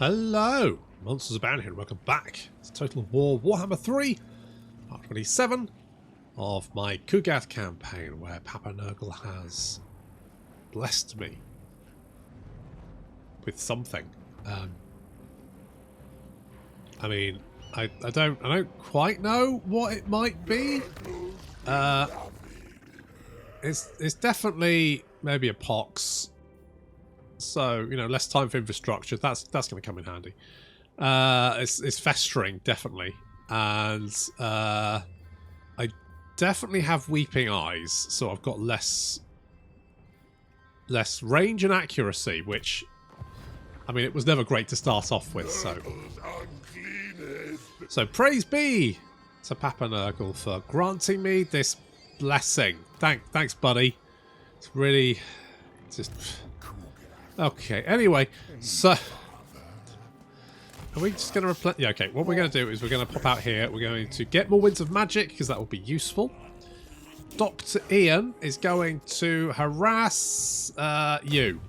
Hello, Monsters Abound here, and welcome back to Total War Warhammer 3, part 27 of my Kugath campaign, where Papa Nurgle has blessed me with something. I mean, I don't quite know what it might be. It's definitely maybe a pox. So, you know, less time for infrastructure. That's going to come in handy. It's festering, definitely. And I definitely have weeping eyes, so I've got less range and accuracy, which, I mean, it was never great to start off with, so praise be to Papa Nurgle for granting me this blessing. Thanks, buddy. It's really just... Okay, anyway, so... Are we just going to replace... Yeah, okay, what we're going to do is we're going to pop out here. We're going to get more Winds of Magic, because that will be useful. Dr. Ian is going to harass you.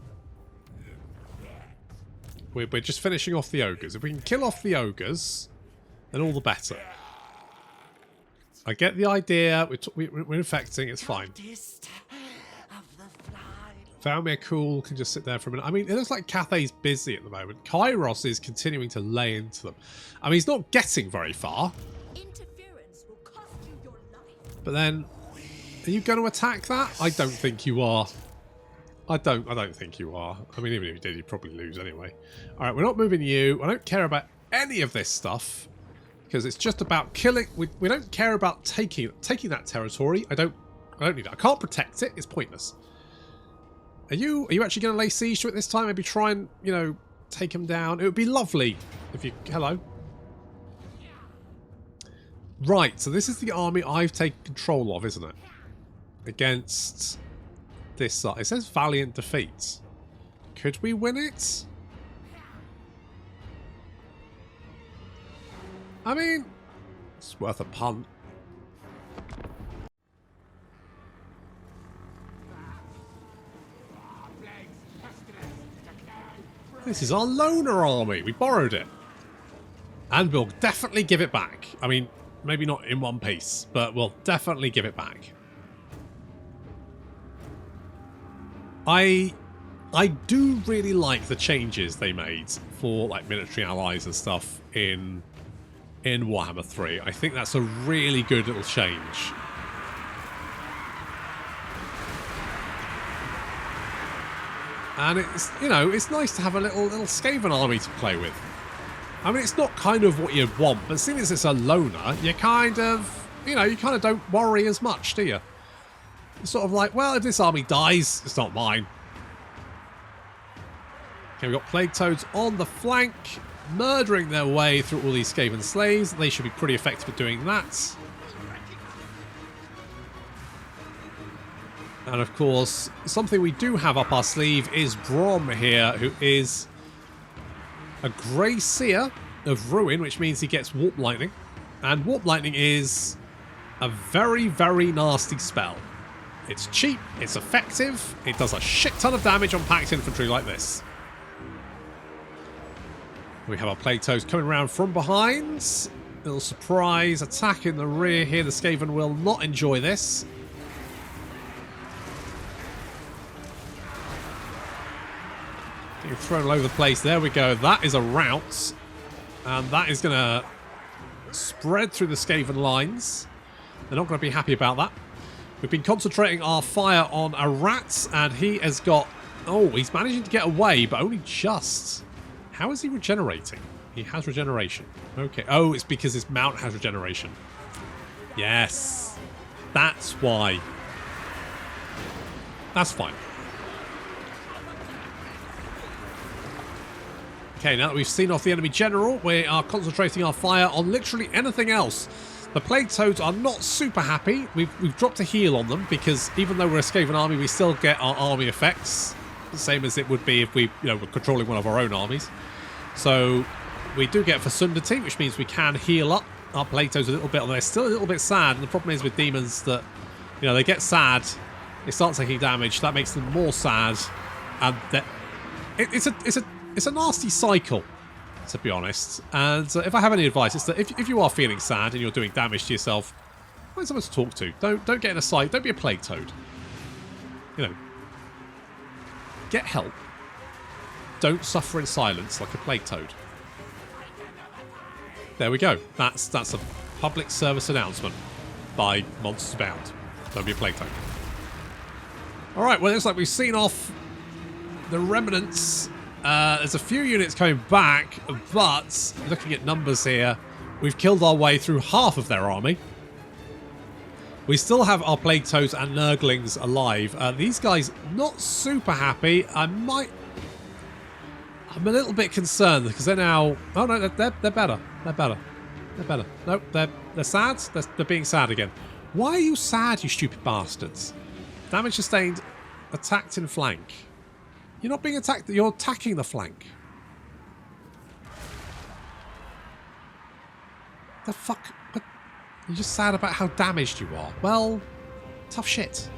We're just finishing off the Ogres. If we can kill off the Ogres, then all the better. I get the idea. We're infecting. It's fine. Valmir Cool can just sit there for a minute. I mean, it looks like Cathay's busy at the moment. Kairos is continuing to lay into them. I mean, he's not getting very far. Interference will cost you your life. But then, are you going to attack that? I don't think you are. I don't think you are. I mean, even if you did, you'd probably lose anyway. All right, we're not moving you. I don't care about any of this stuff because it's just about killing. We don't care about taking that territory. I don't need it. I can't protect it. It's pointless. Are you actually going to lay siege to it this time? Maybe try and, you know, take him down. It would be lovely if you... Hello. Right, so this is the army I've taken control of, isn't it? Against this side. It says valiant defeat. Could we win it? I mean, it's worth a punt. This is our loner army. We borrowed it. And we'll definitely give it back. I mean, maybe not in one piece, but we'll definitely give it back. I do really like the changes they made for like military allies and stuff in Warhammer 3. I think that's a really good little change. And it's, you know, it's nice to have a little Skaven army to play with. I mean, it's not kind of what you'd want, but seeing as it's a loner, you kind of, you know, you kind of don't worry as much, do you? It's sort of like, well, if this army dies, it's not mine. Okay, we've got Plague Toads on the flank, murdering their way through all these Skaven slaves. They should be pretty effective at doing that. And of course, something we do have up our sleeve is Brom here, who is a Grey Seer of Ruin, which means he gets Warp Lightning. And Warp Lightning is a very, very nasty spell. It's cheap, it's effective, it does a shit ton of damage on packed infantry like this. We have our Plague Toads coming around from behind. Little surprise attack in the rear here. The Skaven will not enjoy this. Getting thrown all over the place. There we go. That is a rout. And that is going to spread through the Skaven lines. They're not going to be happy about that. We've been concentrating our fire on a rat, and he has got... Oh, he's managing to get away, but only just. How is he regenerating? He has regeneration. Okay. Oh, it's because his mount has regeneration. Yes. That's why. That's fine. Okay, now that we've seen off the enemy general, we are concentrating our fire on literally anything else. The Plague Toads are not super happy. We've dropped a heal on them because even though we're a Skaven army, we still get our army effects. The same as it would be if we, were controlling one of our own armies. So we do get Fersundity, which means we can heal up our Plague Toads a little bit. They're still a little bit sad, and the problem is with demons that, they get sad, they start taking damage, that makes them more sad, and it's a nasty cycle. to be honest. And if I have any advice, it's that if you are feeling sad and you're doing damage to yourself, find someone to talk to. Don't get in a side. Don't be a plague toad. You know, get help. Don't suffer in silence like a plague toad. There we go. That's a public service announcement by Monsters Bound. Don't be a plague toad. All right. Well, it looks like we've seen off the remnants. There's a few units coming back, but looking at numbers here, we've killed our way through half of their army. We still have our Plague Toads and Nurglings alive. These guys not super happy. I'm a little bit concerned because they're now... Oh no, they're better. They're better. They're better. Nope, they're sad. They're being sad again. Why are you sad, you stupid bastards? Damage sustained. Attacked in flank. You're not being attacked. You're attacking the flank. The fuck? What? You're just sad about how damaged you are. Well, tough shit.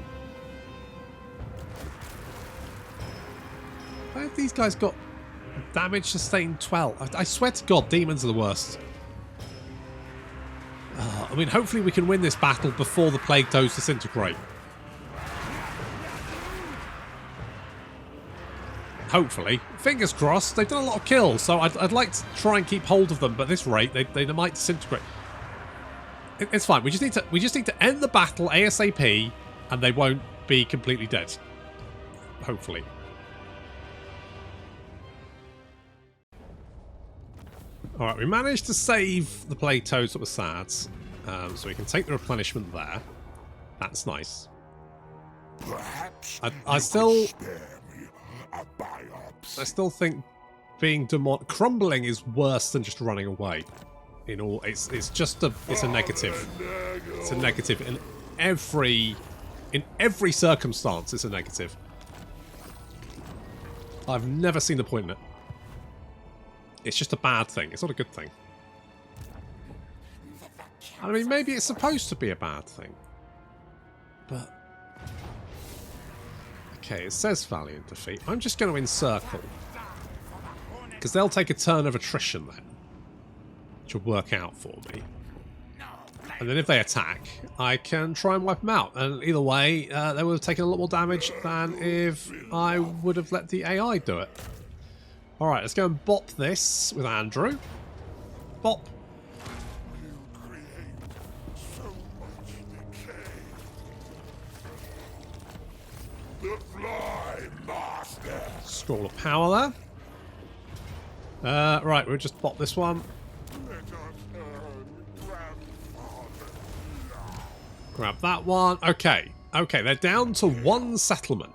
Why have these guys got damage sustained 12? I swear to God, demons are the worst. I mean, hopefully we can win this battle before the Plague Toads disintegrate. Hopefully. Fingers crossed. They've done a lot of kills, so I'd like to try and keep hold of them, but at this rate, they might disintegrate. It's fine. We just need to end the battle ASAP, and they won't be completely dead. Hopefully. All right, we managed to save the Plague Toads that were sad, so we can take the replenishment there. That's nice. I still think being crumbling is worse than just running away. In all, it's a negative. It's a negative in every circumstance. It's a negative. I've never seen the point in it. It's just a bad thing. It's not a good thing. I mean, maybe it's supposed to be a bad thing, but. Okay, it says valiant defeat. I'm just going to encircle. Because they'll take a turn of attrition then. Which will work out for me. And then if they attack, I can try and wipe them out. And either way, they would have taken a lot more damage than if I would have let the AI do it. Alright, let's go and bop this with Andrew. Bop. Scroll of power there. Right, we'll just pop this one. Grab that one. Okay. Okay, they're down to one settlement.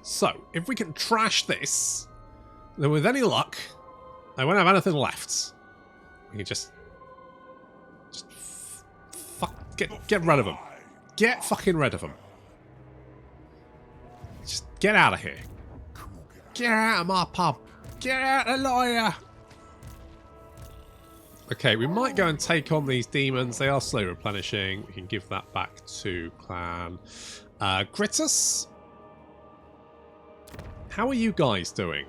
So, if we can trash this, then with any luck, I won't have anything left. We can just get rid of them. Get fucking rid of them. Just get out of here. Get out of my pub. Get out of the lawyer. Okay, we might go and take on these demons. They are slow replenishing. We can give that back to Clan Gritus. How are you guys doing?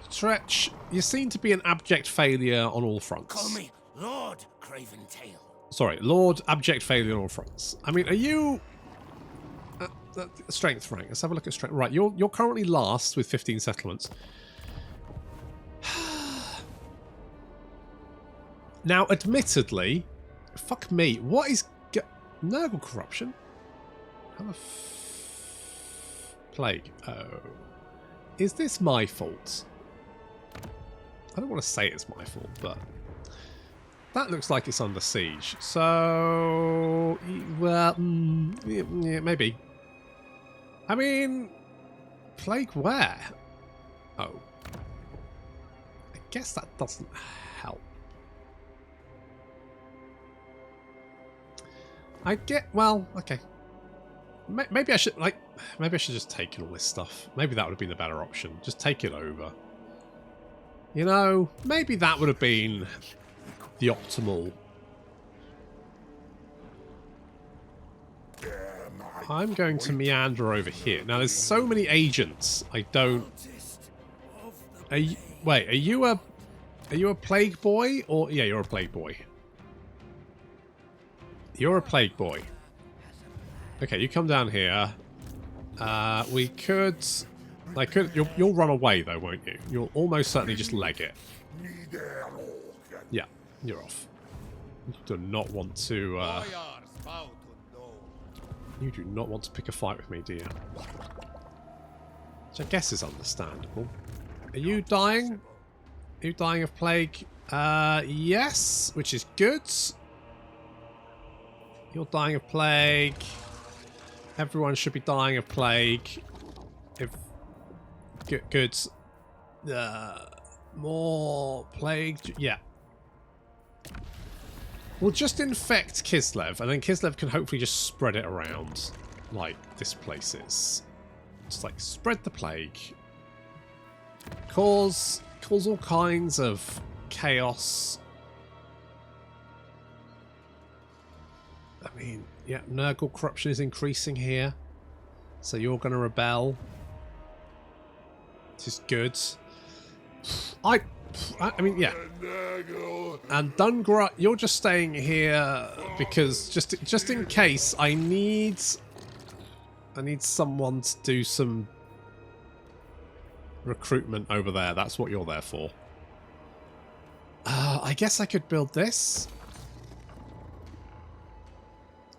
Stretch, you seem to be an abject failure on all fronts. Call me Lord Craventail. Sorry, Lord Abject Failure on all fronts. I mean, are you... strength rank. Let's have a look at strength. Right, you're currently last with 15 settlements. Now, admittedly, fuck me. What is Nurgle corruption? How the plague? Oh, is this my fault? I don't want to say it's my fault, but that looks like it's under siege. So, well, yeah, maybe. I mean, plague where? Oh, I guess that doesn't help. I get, well, okay. Maybe I should, maybe I should just take all this stuff. Maybe that would have been the better option. Just take it over. You know, maybe that would have been the optimal. I'm going to meander over here. Now, there's so many agents, I don't... wait, are you a Are you a plague boy? Or yeah, you're a plague boy. You're a plague boy. Okay, you come down here. We could... You'll run away though, won't you? You'll almost certainly just leg it. Yeah, you're off. You do not want to... you do not want to pick a fight with me, do you? Which I guess is understandable. Are you dying? Are you dying of plague? Yes, which is good. You're dying of plague. Everyone should be dying of plague. If good. More plague. Yeah. We'll just infect Kislev, and then Kislev can hopefully just spread it around like this place is. Just like spread the plague. Cause all kinds of chaos. I mean, yeah, Nurgle corruption is increasing here. So you're going to rebel. This is good. I mean, yeah. And Dungra, you're just staying here because just in case I need someone to do some recruitment over there. That's what you're there for. I guess I could build this.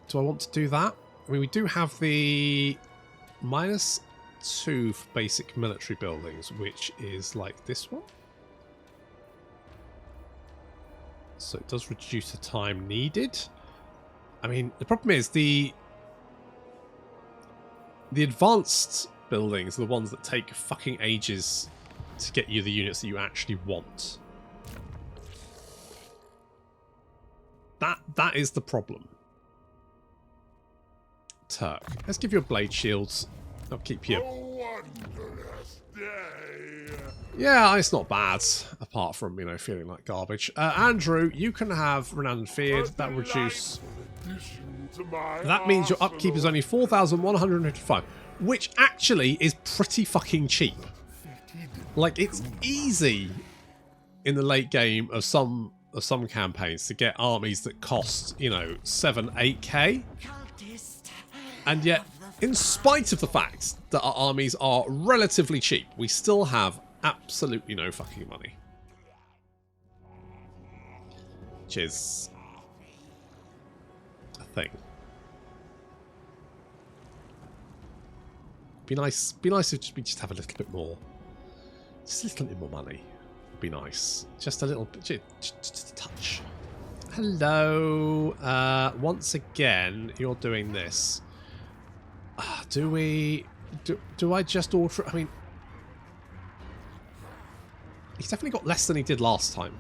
Do I want to do that? I mean, we do have the -2 for basic military buildings, which is like this one. So it does reduce the time needed. I mean, the problem is the advanced buildings are the ones that take fucking ages to get you the units that you actually want. That is the problem. Turk. Let's give you a blade shields. I'll keep you. Yeah, it's not bad. Apart from, you know, feeling like garbage. Andrew, you can have Renowned and Feared. That will reduce. That means your upkeep is only 4,155, which actually is pretty fucking cheap. Like, it's easy in the late game of some campaigns to get armies that cost, you know, 7-8k. And yet, in spite of the fact that our armies are relatively cheap, we still have absolutely no fucking money. Which is a thing. Be nice if we just have a little bit more. Just a little bit more money. Would be nice. Just a little bit, just a touch. Hello. Once again, you're doing this. Do I just order? I mean, he's definitely got less than he did last time.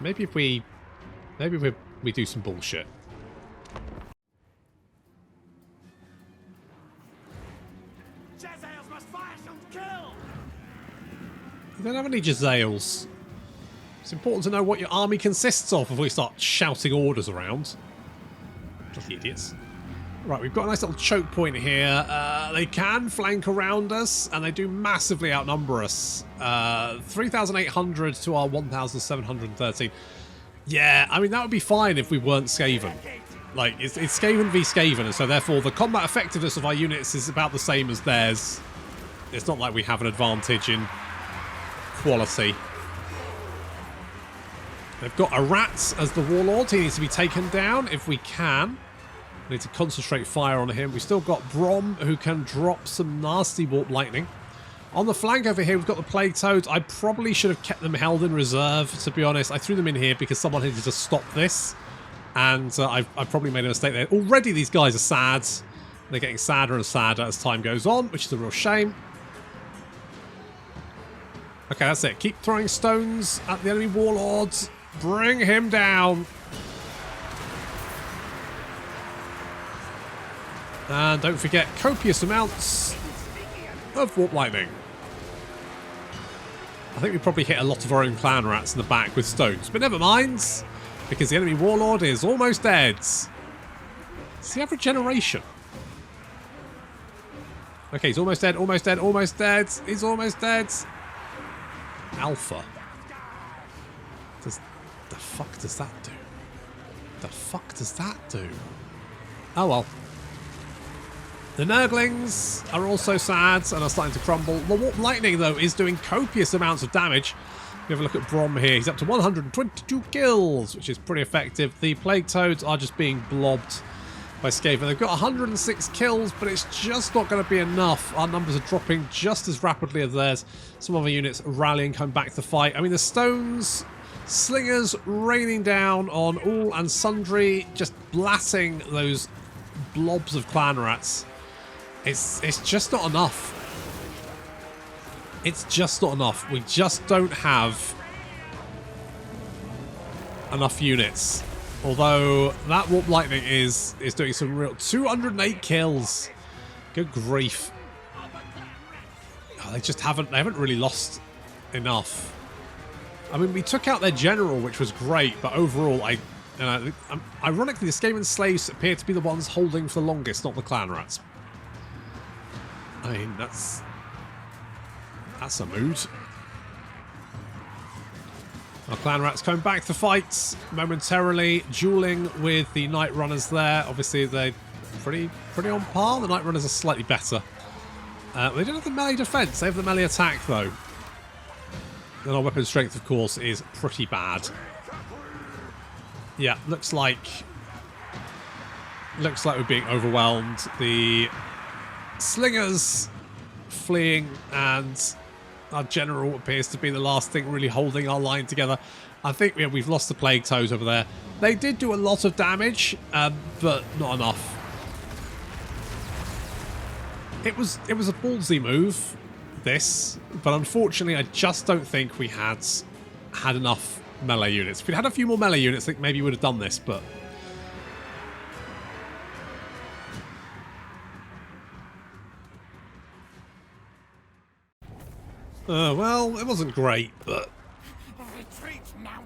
Maybe if we do some bullshit. You don't have any Jezzails. It's important to know what your army consists of before we start shouting orders around. Bloody idiots. Right, we've got a nice little choke point here. They can flank around us, and they do massively outnumber us. 3,800 to our 1,713. Yeah, I mean, that would be fine if we weren't Skaven. Like, it's Skaven v Skaven, and so therefore the combat effectiveness of our units is about the same as theirs. It's not like we have an advantage in quality. They've got a rat as the warlord. He needs to be taken down if we can. We need to concentrate fire on him. We've still got Brom, who can drop some nasty warp lightning. On the flank over here, we've got the Plague Toads. I probably should have kept them held in reserve, to be honest. I threw them in here because someone needed to stop this. And I probably made a mistake there. Already these guys are sad. They're getting sadder and sadder as time goes on, which is a real shame. Okay, that's it. Keep throwing stones at the enemy warlords. Bring him down. And don't forget copious amounts of warp lightning. I think we probably hit a lot of our own clan rats in the back with stones, but never mind, because the enemy warlord is almost dead. Does he have regeneration? Okay, he's almost dead, almost dead, almost dead. He's almost dead. Alpha. The fuck does that do? The fuck does that do? Oh well. The Nurglings are also sad and are starting to crumble. The Warp Lightning, though, is doing copious amounts of damage. We have a look at Brom here. He's up to 122 kills, which is pretty effective. The Plague Toads are just being blobbed by Skaven. They've got 106 kills, but it's just not going to be enough. Our numbers are dropping just as rapidly as theirs. Some other units rallying, coming back to fight. I mean, the Stones, Slingers raining down on all and sundry, just blatting those blobs of clan rats. It's just not enough. It's just not enough. We just don't have enough units. Although that Warp Lightning is doing some real 208 kills. Good grief. Oh, they haven't really lost enough. I mean, we took out their general, which was great, but overall, ironically, the Skaven slaves appear to be the ones holding for the longest, not the clan rats. I mean, that's a mood. Our clan rats coming back to fight momentarily, dueling with the Night Runners there. Obviously, they're pretty on par. The Night Runners are slightly better. They don't have the melee defense. They have the melee attack, though. And our weapon strength, of course, is pretty bad. Yeah, looks like we're being overwhelmed. The Slingers fleeing, and our general appears to be the last thing really holding our line together. I think we've lost the Plague Toads over there. They did do a lot of damage, but not enough. It was a ballsy move, this, but unfortunately I just don't think we had enough melee units. If we'd had a few more melee units, I think maybe we would have done this, but well, it wasn't great, but Retreat now.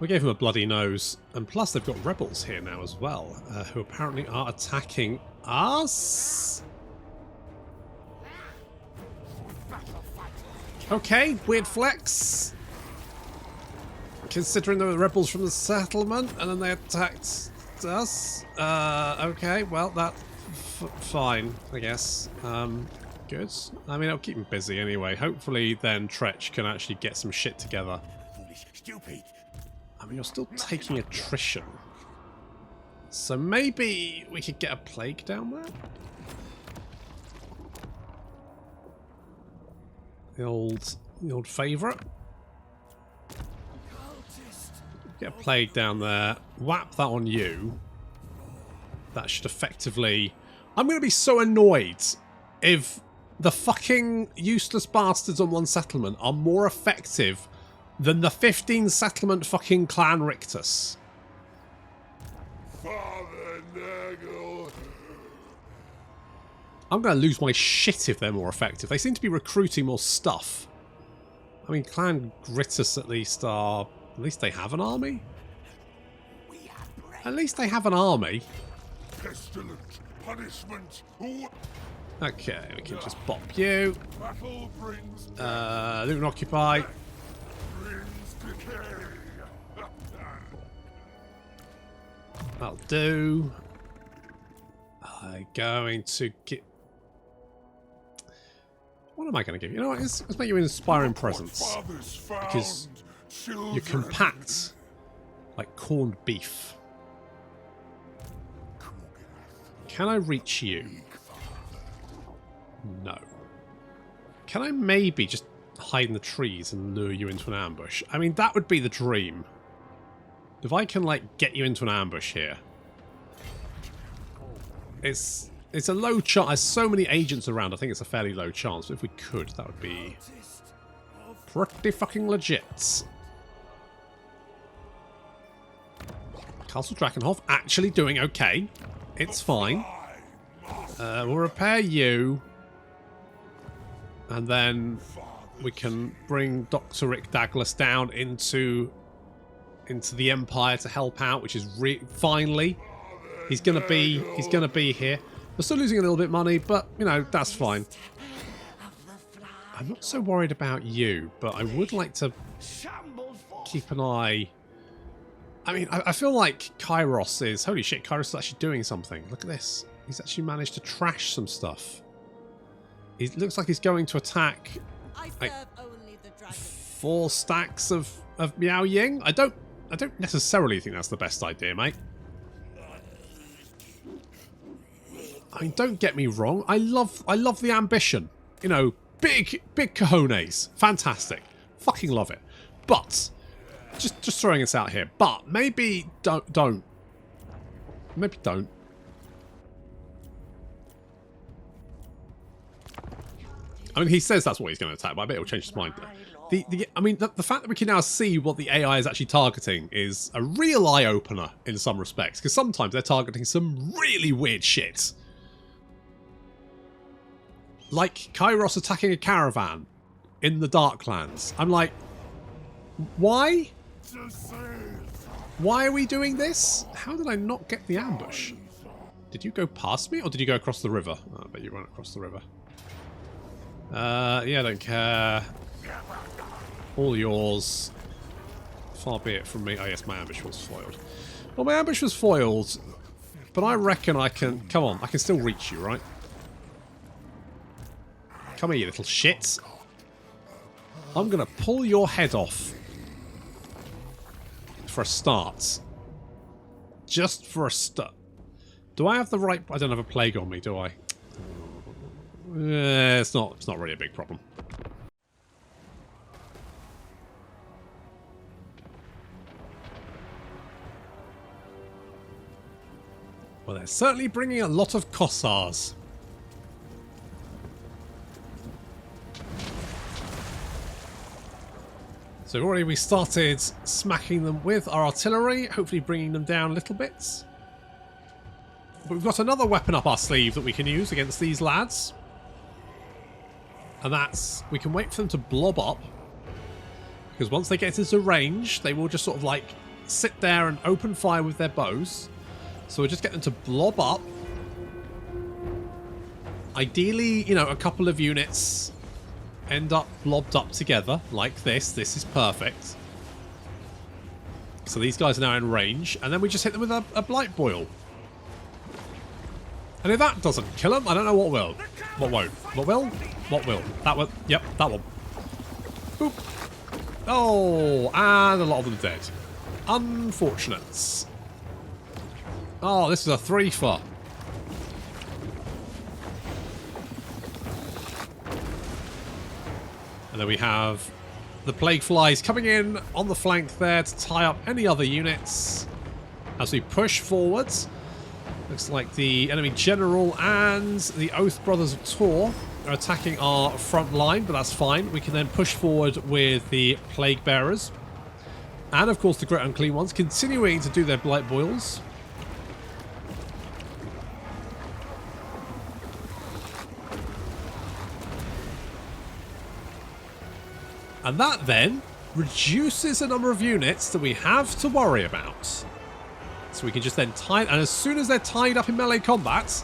we gave him a bloody nose. And plus, they've got rebels here now as well, who apparently are attacking us. Okay, weird flex. Considering they were rebels from the settlement, and then they attacked us. Okay, well, that's fine, I guess. Good. I mean, I'll keep him busy anyway. Hopefully, then Tretch can actually get some shit together. Foolish, stupid. I mean, you're still taking attrition. So maybe we could get a plague down there? The old favourite. Get a plague down there. Whap that on you. That should effectively... I'm going to be so annoyed if the fucking useless bastards on one settlement are more effective than the 15 settlement fucking clan Rictus. Father Nurgle. I'm going to lose my shit if they're more effective. They seem to be recruiting more stuff. I mean, clan Gritus at least are... At least they have an army? At least they have an army. Pestilent punishment. Okay, we can just bop you. Battle brings Loot and occupy. brings decay. That'll do. I'm going to get... What am I going to give you? You know what? Let's make you an inspiring presence. Because you're compact. Like corned beef. Can I reach you? No. Can I maybe just hide in the trees and lure you into an ambush? I mean, that would be the dream. If I can, like, get you into an ambush here. It's a low chance. There's so many agents around, I think it's a fairly low chance. But if we could, that would be pretty fucking legit. Castle Drakenhof actually doing okay. It's fine. We'll repair you. And then we can bring Dr. Rick Douglas down into the Empire to help out, which is finally he's gonna be here. We're still losing a little bit of money, but, you know, that's fine. I'm not so worried about you, but I would like to keep an eye. I mean, I feel like Kairos is... Holy shit, Kairos is actually doing something. Look at this. He's actually managed to trash some stuff. It looks like he's going to attack like 4 stacks of Miao Ying. I don't necessarily think that's the best idea, mate. I mean, don't get me wrong. I love the ambition. You know, big cojones. Fantastic. Fucking love it. But just throwing this out here. But maybe don't. Maybe don't. I mean, he says that's what he's going to attack, but I bet he'll change his mind. I mean, the fact that we can now see what the AI is actually targeting is a real eye-opener in some respects, because sometimes they're targeting some really weird shit. Like Kairos attacking a caravan in the Darklands. I'm like, why? Why are we doing this? How did I not get the ambush? Did you go past me, or did you go across the river? Oh, I bet you ran across the river. Yeah, I don't care. All yours. Far be it from me. Oh yes, my ambush was foiled. Well, my ambush was foiled, but I reckon I can... Come on, I can still reach you, right? Come here, you little shit. I'm going to pull your head off. For a start. Just for a start. Do I have the right... I don't have a plague on me, do I? It's not really a big problem. Well, they're certainly bringing a lot of Kossars. So already we started smacking them with our artillery, hopefully bringing them down little bits. But we've got another weapon up our sleeve that we can use against these lads. And that's, we can wait for them to blob up. Because once they get into range, they will just sort of like sit there and open fire with their bows. So we'll just get them to blob up. Ideally, you know, a couple of units end up blobbed up together like this. This is perfect. So these guys are now in range. And then we just hit them with a blight boil. And if that doesn't kill them, I don't know what will. What won't? What will? What will? That one. Yep, that one. Boop. Oh, and a lot of them dead. Unfortunate. Oh, this is a 3-4. And then we have the plague flies coming in on the flank there to tie up any other units as we push forwards. Looks like the enemy general and the Oath Brothers of Tor are attacking our front line, but that's fine. We can then push forward with the Plague Bearers. And of course the Great Unclean Ones continuing to do their Blight Boils. And that then reduces the number of units that we have to worry about. So we can just then tie... And as soon as they're tied up in melee combat,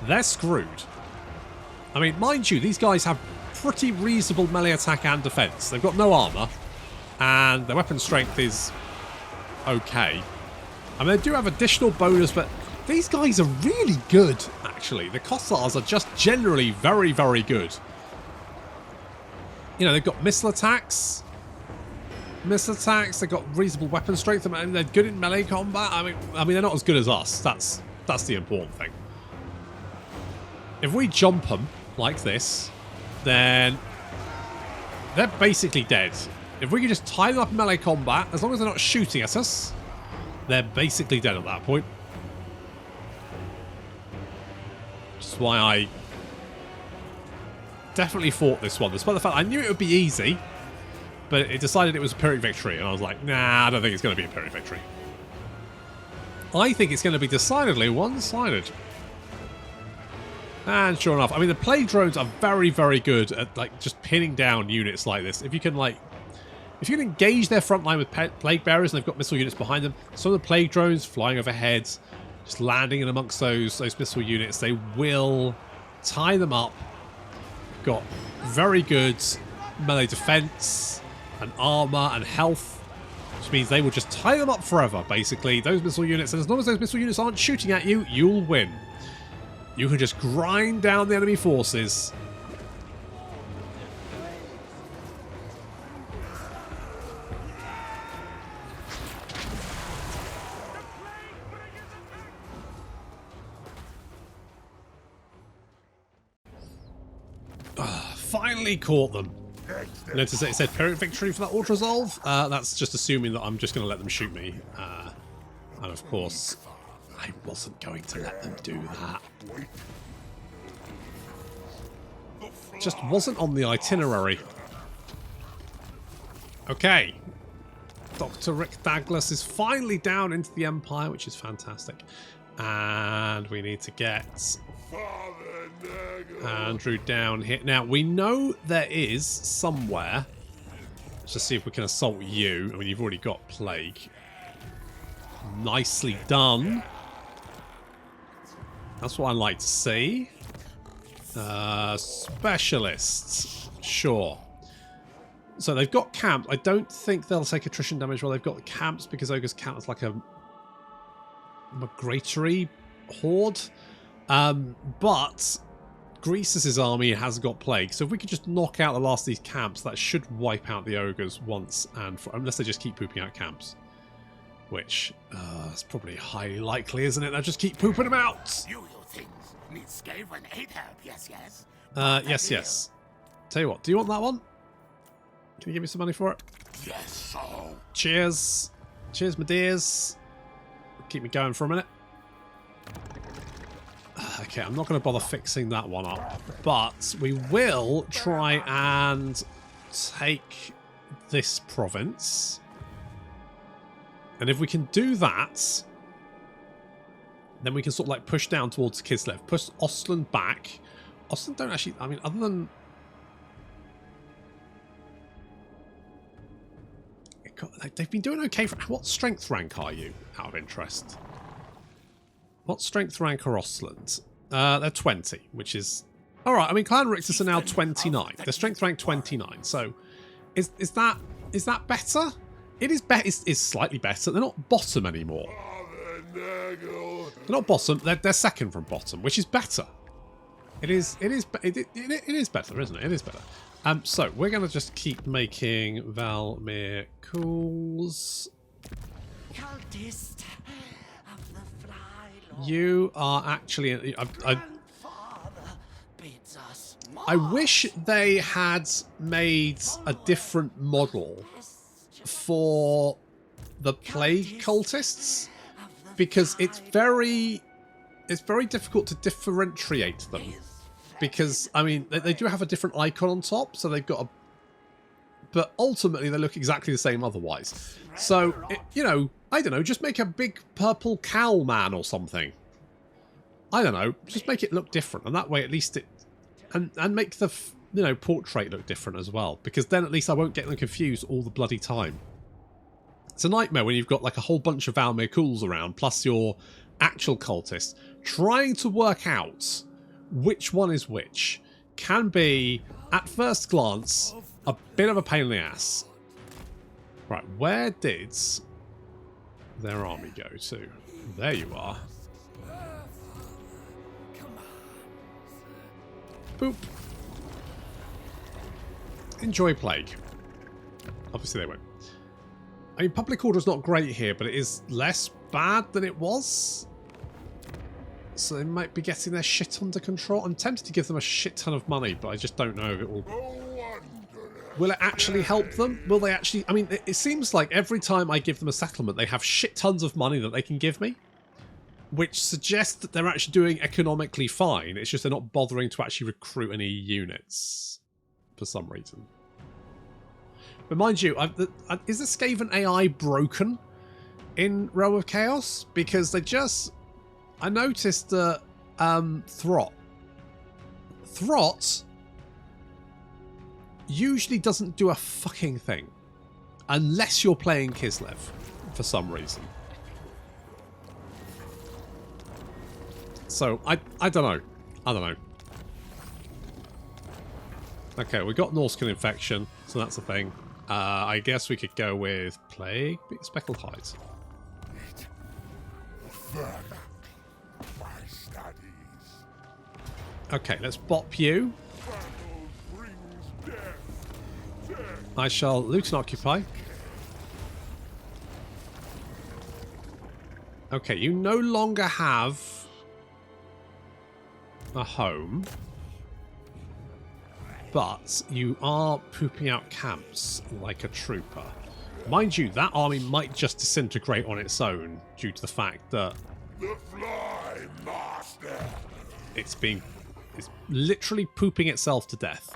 they're screwed. I mean, mind you, these guys have pretty reasonable melee attack and defense. They've got no armor, and their weapon strength is okay. I mean, they do have additional bonus, but these guys are really good, actually. The Kossars are just generally very, very good. You know, they've got missile attacks. They've got reasonable weapon strength, and they're good in melee combat. I mean, they're not as good as us. That's the important thing. If we jump them like this, then they're basically dead. If we can just tie them up in melee combat, as long as they're not shooting at us, they're basically dead at that point. Which is why I definitely fought this one, despite the fact I knew it would be easy, but it decided it was a Pyrrhic victory, and I was like, nah, I don't think it's going to be a Pyrrhic victory. I think it's going to be decidedly one-sided. And sure enough, I mean, the plague drones are very, very good at like just pinning down units like this. If you can engage their front line with plague bearers and they've got missile units behind them, some of the plague drones flying overhead, Just landing in amongst those missile units. They will tie them up. Got very good melee defense and armor and health, which means they will just tie them up forever, basically, those missile units. And as long as those missile units aren't shooting at you, you'll win. You can just grind down the enemy forces. Finally caught them. Notice that it said Pyrrhic victory for that auto resolve. That's just assuming that I'm just going to let them shoot me. And of course, I wasn't going to let them do that. Just wasn't on the itinerary. Okay. Dr. Rick Douglas is finally down into the Empire, which is fantastic. And we need to get Andrew down here. Now, we know there is somewhere. Let's just see if we can assault you. I mean, you've already got Plague. Nicely done. That's what I like to see. Specialists. Sure. So they've got camps. I don't think they'll take attrition damage while they've got the camps, because Ogres count as like a migratory horde. But Greasus' army has got Plague, so if we could just knock out the last of these camps, that should wipe out the Ogres once and for, unless they just keep pooping out camps. Which, is probably highly likely, isn't it? They'll just keep pooping them out! You things need Skaven aid help, yes, yes? Yes, yes. Tell you what, do you want that one? Can you give me some money for it? Yes, so. Cheers. Cheers, my dears. Keep me going for a minute. Okay, I'm not going to bother fixing that one up, but we will try and take this province. And if we can do that, then we can sort of like push down towards Kislev, push Ostland back. Ostland don't actually, I mean, other than... They've been doing okay. What strength rank are you, out of interest? What strength rank are Ostland? They're 20, which is... Alright, I mean, Clan Rixus are now 29. They're strength rank 29, so... Is that better? It is it's slightly better. They're not bottom anymore. They're not bottom, they're second from bottom, which is better. It is better, isn't it? It is better. So we're going to just keep making Valmir calls. Cultist of the Fly Lord. You are actually... I wish they had made a different model for the Plague cultists, because it's very difficult to differentiate them. Because, I mean, they do have a different icon on top, so they've got a... But ultimately, they look exactly the same otherwise. So, you know, I don't know, just make a big purple cowl man or something. I don't know, just make it look different, and that way at least it... And make the, you know, portrait look different as well, because then at least I won't get them confused all the bloody time. It's a nightmare when you've got like a whole bunch of Valmir Cools around, plus your actual cultist, trying to work out which one is which can be, at first glance, a bit of a pain in the ass. Right, where did their army go to? There you are. Boop. Enjoy Plague. Obviously they won't. I mean, public order is not great here, but it is less bad than it was. So they might be getting their shit under control. I'm tempted to give them a shit ton of money, but I just don't know if it will... Will it actually help them? Will they actually... I mean, it seems like every time I give them a settlement, they have shit tons of money that they can give me, which suggests that they're actually doing economically fine. It's just they're not bothering to actually recruit any units for some reason. But mind you, is the Skaven AI broken in Realm of Chaos? Because they just... I noticed that Throt usually doesn't do a fucking thing unless you're playing Kislev for some reason. So, I don't know. I don't know. Okay, we got Norskin infection, so that's a thing. I guess we could go with plague, speckled hides. Further, my studies. Okay, let's bop you. Battle brings death. Death. I shall loot and occupy. Okay, you no longer have a home, but you are pooping out camps like a trooper. Mind you, that army might just disintegrate on its own due to the fact that The Fly Master. it's literally pooping itself to death.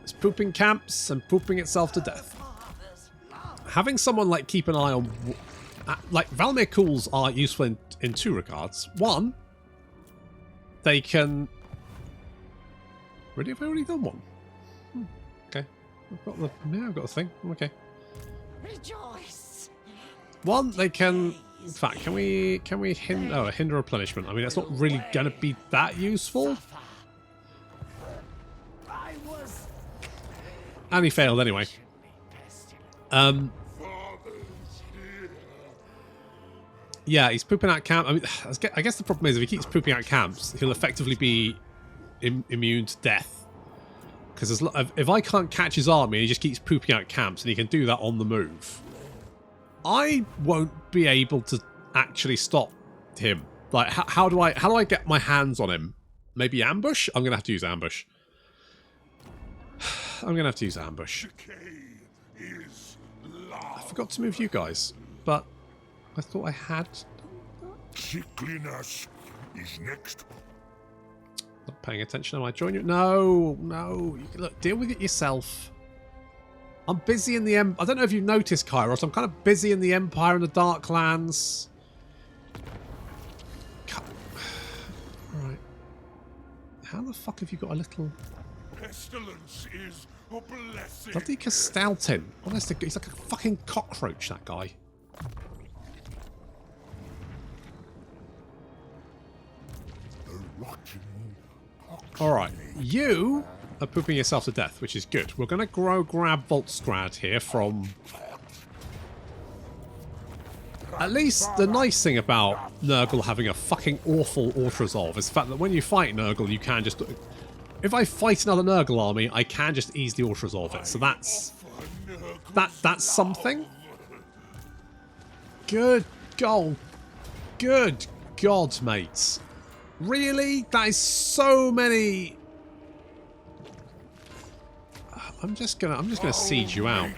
It's pooping camps and pooping itself to death. Having someone like keep an eye on, like Valmir Calls are useful in two regards. One, they can. Really, have I already done one? Okay, I've got the thing. Okay. Rejoice. One, they can. In fact, can we hinder replenishment? I mean, it's not really going to be that useful. I was And he failed anyway. Father's here. Yeah, he's pooping out camp. I mean, I guess the problem is if he keeps pooping out camps, he'll effectively be immune to death. Because if I can't catch his army, he just keeps pooping out camps, and he can do that on the move. I won't be able to actually stop him. Like, how do I get my hands on him? Maybe ambush? I'm gonna have to use ambush. I'm gonna have to use ambush. Decay is I love. forgot to move you guys, but I thought I had. Sickliness is next. Not paying attention. Am I join you? No, no. You can, look, deal with it yourself. I'm busy in the I don't know if you've noticed, Kairos. I'm kind of busy in the Empire and the Darklands. Right. How the fuck have you got a little Pestilence is a blessing. bloody Castaltin? Honestly, he's like a fucking cockroach. That guy. The rotten All right, you are pooping yourself to death, which is good. We're going to grab Voltstrad here from... At least the nice thing about Nurgle having a fucking awful auto-resolve is the fact that when you fight Nurgle, you can just... If I fight another Nurgle army, I can just easily auto-resolve it. So that's something. Good God. Good God, mates. Really? That is so many. I'm just gonna siege you out.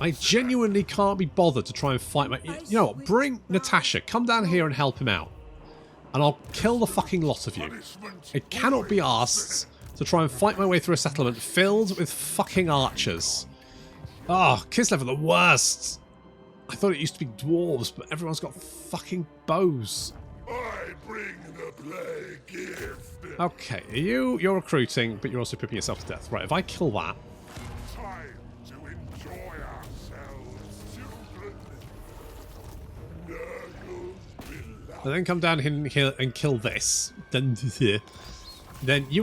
I genuinely can't be bothered to try and fight my... You know what? Bring Natasha. Come down here and help him out. And I'll kill the fucking lot of you. I cannot be asked to try and fight my way through a settlement filled with fucking archers. Oh, Kislev are the worst. I thought it used to be dwarves, but everyone's got fucking bows. I bring the plague gift. Okay, you're recruiting, but you're also pooping yourself to death. Right, if I kill that... Time to enjoy ourselves, children. Nurgle's beloved. and then come down here and kill this, then you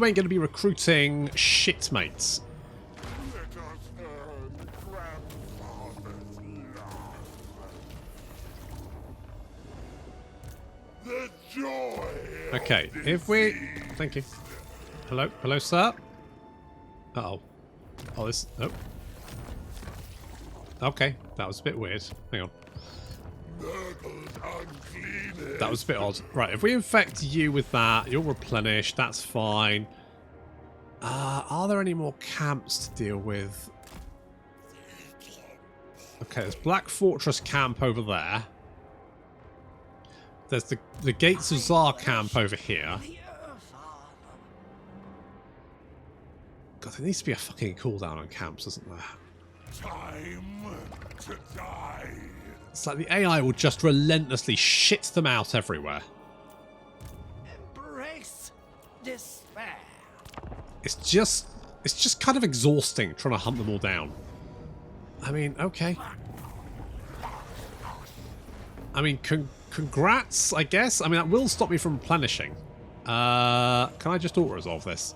ain't going to be recruiting shitmates. Let us earn grandfather's love. The joy. Okay, if we... Thank you. Hello? Hello, sir? Uh-oh. Oh, this... Nope. Okay, that was a bit weird. Hang on. That was a bit odd. Right, if we infect you with that, you'll replenish. That's fine. Are there any more camps to deal with? Okay, there's Black Fortress camp over there. There's the Gates of Zar camp over here. God, there needs to be a fucking cooldown on camps, doesn't there? Time to die. It's like the AI will just relentlessly shit them out everywhere. Embrace despair. It's just kind of exhausting trying to hunt them all down. I mean, okay. I mean, congrats, I guess. I mean, that will stop me from replenishing. Can I just auto-resolve this?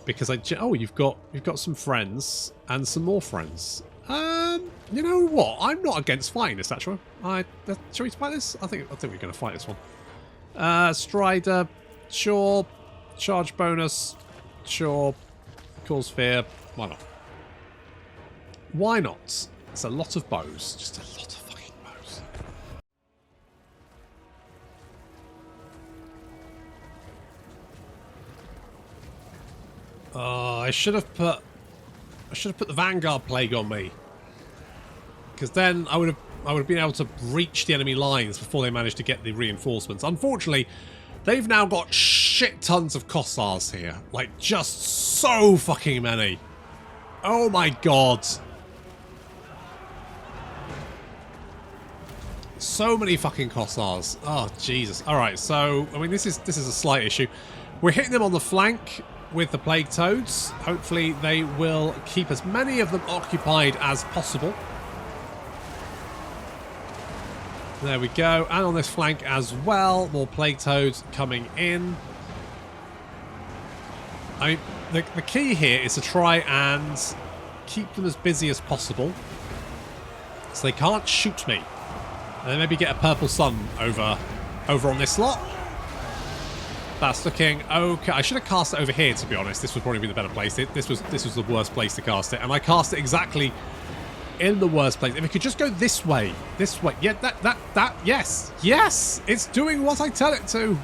Because oh, you've got some friends and some more friends. You know what? I'm not against fighting this, actually. Shall we fight this? I think we're going to fight this one. Strider, sure. Charge bonus, sure. Cause fear, why not? Why not? It's a lot of bows. Just a lot of fucking bows. I should have put the Vanguard Plague on me. Because then I would have been able to breach the enemy lines before they managed to get the reinforcements. Unfortunately, they've now got shit tons of Kossars here. Like, just so fucking many. Oh my god. So many fucking Kossars. Oh, Jesus. Alright, so, I mean, this is a slight issue. We're hitting them on the flank with the Plague Toads. Hopefully they will keep as many of them occupied as possible. There we go. And on this flank as well, more Plague Toads coming in. I mean, the key here is to try and keep them as busy as possible, so they can't shoot me. And then maybe get a purple sun over on this lot. That's looking okay. I should have cast it over here, to be honest. This would probably be the better place. This was the worst place to cast it, and I cast it exactly in the worst place. If it could just go this way. Yeah, that. Yes, it's doing what I tell it to.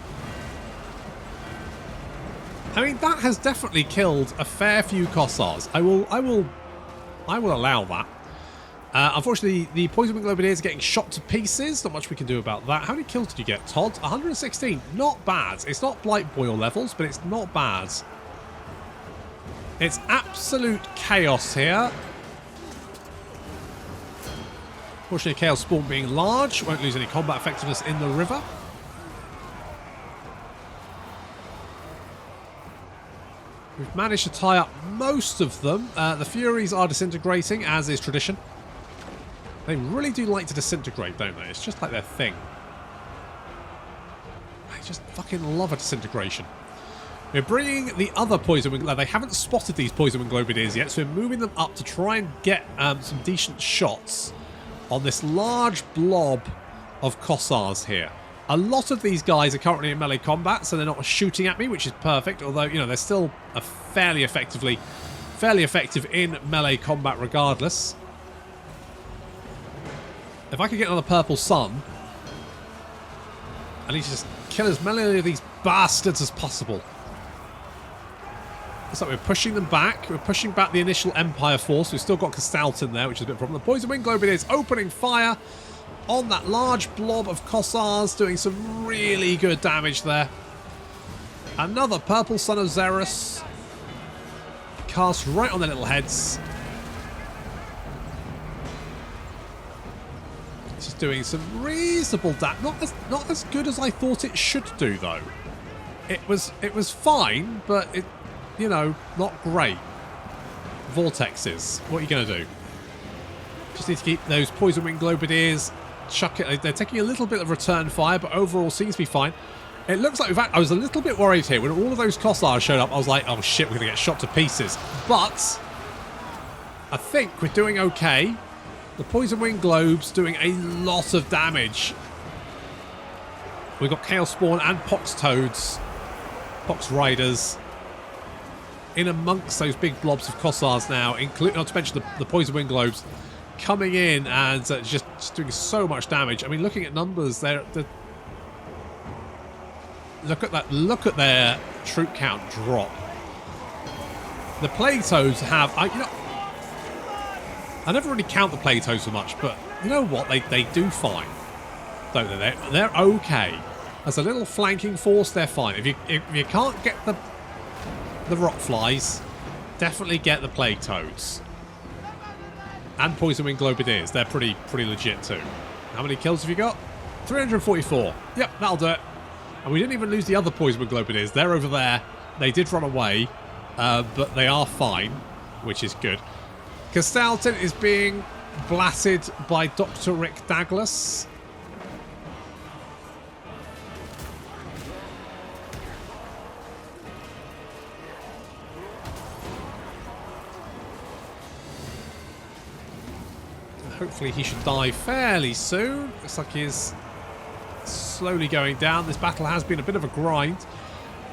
I mean, that has definitely killed a fair few Kossars. I will allow that. Unfortunately, the Poison Wing Globadiers are getting shot to pieces. Not much we can do about that. How many kills did you get, Todd? 116. Not bad. It's not Blight Boil levels, but it's not bad. It's absolute chaos here. Fortunately, Chaos Spawn being large won't lose any combat effectiveness in the river. We've managed to tie up most of them. The Furies are disintegrating, as is tradition. They really do like to disintegrate, don't they? It's just like their thing. I just fucking love a disintegration. We're bringing the other Poison Wing... They haven't spotted these Poison Wing Globadiers yet, so we're moving them up to try and get some decent shots on this large blob of Kossars here. A lot of these guys are currently in melee combat, so they're not shooting at me, which is perfect. Although, you know, they're still fairly effective in melee combat regardless. If I could get another purple sun, I need to just kill as many of these bastards as possible. So we're pushing them back. We're pushing back the initial Empire force. We've still got Castalton there, which is a bit of a problem. The Poison Wing Globadiers opening fire on that large blob of Kossars, doing some really good damage there. Another purple Son of Xerus cast right on their little heads. Just doing some reasonable damage. Not as good as I thought it should do, though. It was fine, but it, you know, not great. Vortexes. What are you going to do? Just need to keep those Poison Wing Globadiers. Chuck it. They're taking a little bit of return fire, but overall seems to be fine. It looks like I was a little bit worried here when all of those Kossars showed up. I was like, oh shit, we're going to get shot to pieces. But I think we're doing okay. The Poison Wing Globes doing a lot of damage. We've got Chaos Spawn and Pox Toads, Pox Riders, in amongst those big blobs of Kossars now, including, not to mention the Poison Wing Globes coming in and just doing so much damage. I mean, looking at numbers, look at that. Look at their troop count drop. The Plague Toads have, I never really count the Plague Toads so much, but you know what? They do fine, don't they? They're okay. As a little flanking force, they're fine. If you can't get the rock flies, definitely get the Plague Toads. And Poison Wing Globadiers. They're pretty legit too. How many kills have you got? 344. Yep, that'll do it. And we didn't even lose the other Poison Wing Globadiers. They're over there. They did run away, but they are fine, which is good. Castalton is being blasted by Dr. Rick Douglas. hopefully he should die fairly soon. Looks like he's slowly going down. This battle has been a bit of a grind.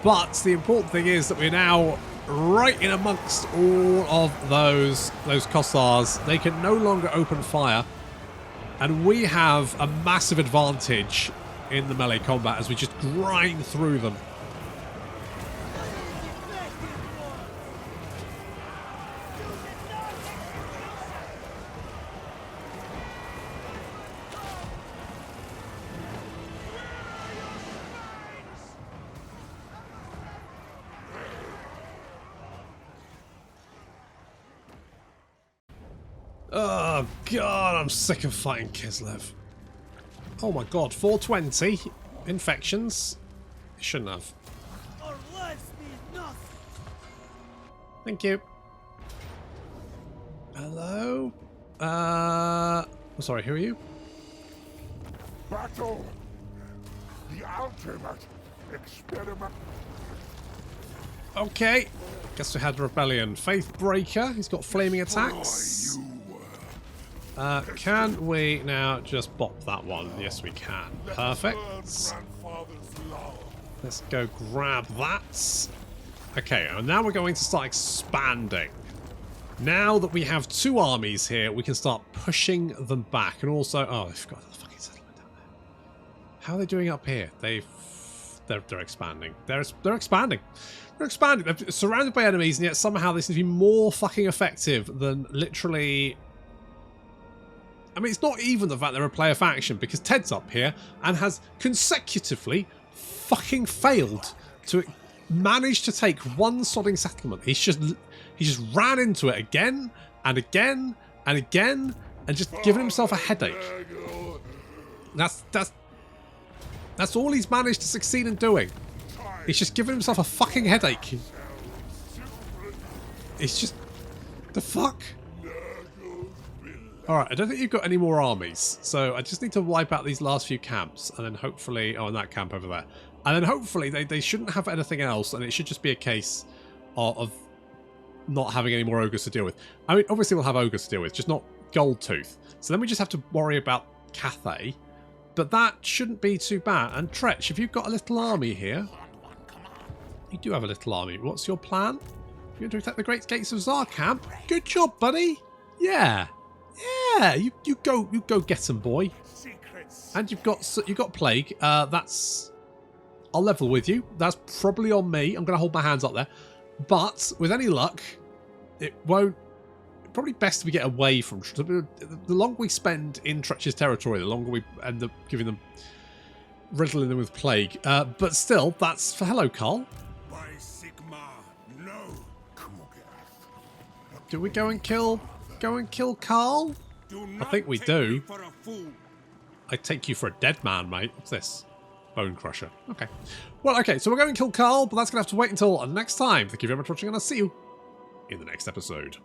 But the important thing is that we're now right in amongst all of those Kossars. They can no longer open fire. And we have a massive advantage in the melee combat as we just grind through them. Oh god, I'm sick of fighting Kislev. Oh my god, 420 infections. Shouldn't have. Our lives mean nothing. Thank you. Hello? Sorry, who are you? Battle! The ultimate experiment. Okay. Guess we had rebellion. Faithbreaker. He's got flaming attacks. Can we now just bop that one? Yes, we can. Perfect. Let's go grab that. Okay, and now we're going to start expanding. Now that we have 2 armies here, we can start pushing them back. And also, oh, I forgot the fucking settlement down there. How are they doing up here? They're expanding. They're expanding. They're expanding. They're surrounded by enemies, and yet somehow they seem to be more fucking effective than literally. I mean, it's not even the fact they're a player faction, because Ted's up here and has consecutively fucking failed to manage to take one sodding settlement. He just ran into it again and again and again and just given himself a headache. That's all he's managed to succeed in doing. He's just given himself a fucking headache. It's just the fuck. Alright, I don't think you've got any more armies, so I just need to wipe out these last few camps, and then hopefully... Oh, and that camp over there. And then hopefully they shouldn't have anything else, and it should just be a case of not having any more ogres to deal with. I mean, obviously we'll have ogres to deal with, just not Goldtooth. So then we just have to worry about Cathay, but that shouldn't be too bad. And Tretch, if you've got a little army here... You do have a little army. What's your plan? You're going to attack the Great Gates of Zarkamp? Good job, buddy! Yeah! Yeah, you go get them, boy. And you've got plague. That's I'll level with you. That's probably on me. I'm going to hold my hands up there. But with any luck, it won't. Probably best we get away from. The longer we spend in Tretch's territory, the longer we end up giving them, riddling them with plague. But still, that's for hello, Carl. By Sigma, no. Do we go and kill Carl? I think we do. I take you for a dead man, mate. What's this? Bone Crusher. Okay. Well, okay, so we're going to kill Carl, but that's going to have to wait until next time. Thank you very much for watching, and I'll see you in the next episode.